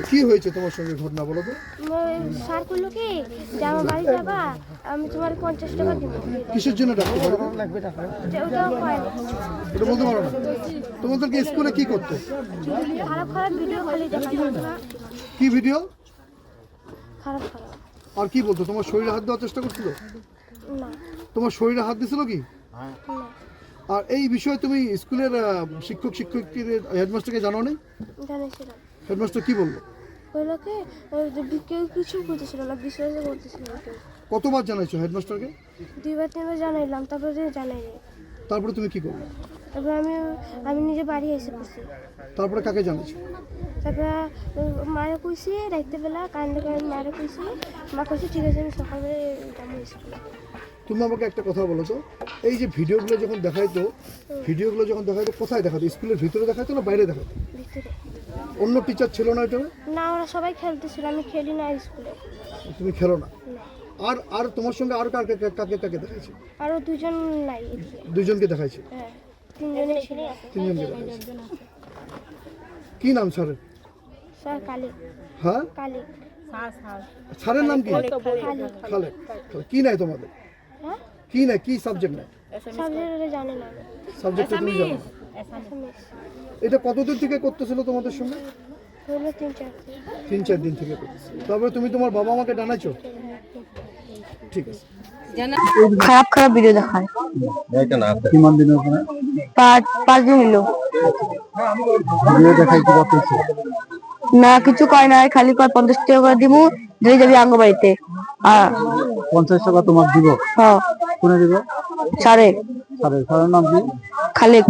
কি হয়েছে তোমার সঙ্গে ঘটনা বলো তো? স্যার বললো কি যে আমার বাড়ি যাবা, আমি তোমার 50 টাকা দিব। কিসের জন্য ডাকতে পারো? ওটাও কয় না। এটা বলতে পারো না? তোমাদেরকে স্কুলে কি করতে? খারাপ খারাপ ভিডিও খালি দেখাতো। কি ভিডিও? খারাপ খারাপ। আর কি বলতো? তোমার শরীরে হাত দেওয়ার চেষ্টা করছিল? না তোমার শরীরে হাত দিছিল কি? না আর এই বিষয়ে তুমি স্কুলের শিক্ষক শিক্ষয়িত্রীদের হেডমাস্টারকে জানো না? জানিয়েছিলাম। হেডমাস্টার কি বললো? বললো কি কেউ কিছু করতেছিল না, বিশ্বাসও করতেছিল না কেউ। কতবার জানাইছো হেডমাস্টারকে? 2বার 3বার জানাইলাম, তারপরে জানাইনি। তারপরে তুমি কি করলে? তারপরে আমি নিজে বাড়ি এসে পড়ছি। তারপরে কাকে জানাইছো? তারপরে মায়ের কইছি, রাইতে বেলা কান্দে করে মায়ের কইছি। মা কইছে ঠিক আছে আমি সকালে যাবো স্কুলে। তুমি আমাকে একটা কথা বলো তো, এই যে ভিডিওগুলো যখন দেখাইতো কোথায় দেখাতো? স্কুলের ভিতরে দেখাইতো না বাইরে দেখাতো? ভিতরে। অন্য টিচার ছিল না এটা? না, ওরা সবাই খেলতেছিল, আমি খেলি না স্কুলে। তুমি খেলো না? না। আর তোমার সঙ্গে আর কাকে কাকে দেখাইছে? আরো দুজন নাই এদিকে। দুইজনকে দেখাইছে? হ্যাঁ, 3জনে ছিল। তিনজনকে দেখাইছে। কি নাম স্যারের? স্যার কালী। হ্যাঁ, কালী। স্যারের নাম কি? কালী। খালেক। কি নাই তোমাদের? হ্যাঁ, কি নাই? কি সাবজেক্ট নাই? সাবজেক্টে জানি না। সাবজেক্ট তুমি জানো না? এসএমএস এটা কতদিন থেকে করতেছিল তোমাদের সঙ্গে? হলো 3-4 দিন। 3-4 দিন থেকে করতেছিল। তারপরে তুমি তোমার বাবা মাকে জানাইছো? ঠিক আছে। খারাপ খারাপ ভিডিও দেখায়। কিমান দিন ওখানে? 5 দিন হলো। ভিডিও দেখাই কি করতেছে? না, কিছু কয় না, খালি কয় 50 টাকা করে দিমু, দিয়ে যাবি আঙ্গ বাড়িতে। 50 টাকা তোমার দিব? হ্যাঁ। কোনে দিব? স্যারের নাম কি? খালেক।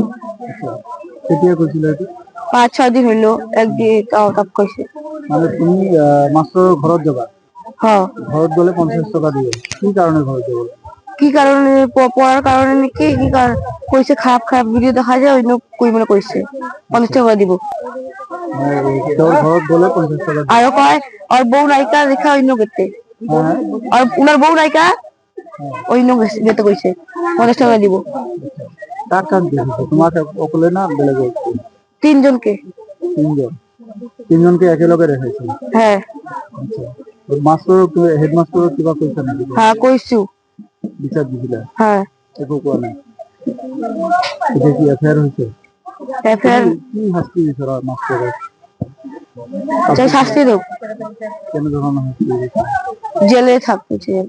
কেতিয়া করছিল এটা? 5-6 দিন হইলো, একদিন তাপ কইছে। মানে তুমি মাস্টার ঘরত যাবা? হ্যাঁ। ঘরত গেলে 50 টাকা দিবে। কি কারণে ঘরত যাবো? কি কারণে? পড়ার কারণে নাকি? কি কারণ কইছে খারাপ খারাপ ভিডিও দেখা যায়, অন্য কই মনে কইছে 50 টাকা দিব। ঘরত গেলে 50 টাকা দিবে। আরো কয় আর বউ নায়িকা দেখা অন্য গেতে। আর উনার বউ নায়িকা অন্য গেতে কইছে 50 টাকা দিব। কার কার দিয়েছে? তোমাকে ওকলে না বলে গেছে? 3 জনকে। 3জনকে একেলগে রেখেছে? হ্যাঁ। আচ্ছা, মাস্টার হেডমাস্টার কিবা কইছে নাকি? হ্যাঁ কইছু। বিচার দিছিলা? হ্যাঁ। একো কোয়া নাই? এটা কি এফআইআর হইছে? এফআইআর কি শাস্তি দিছে মাস্টারের? চাই শাস্তি দাও। কেন ধরনের শাস্তি দিছে? জেলে থাকতে চাই।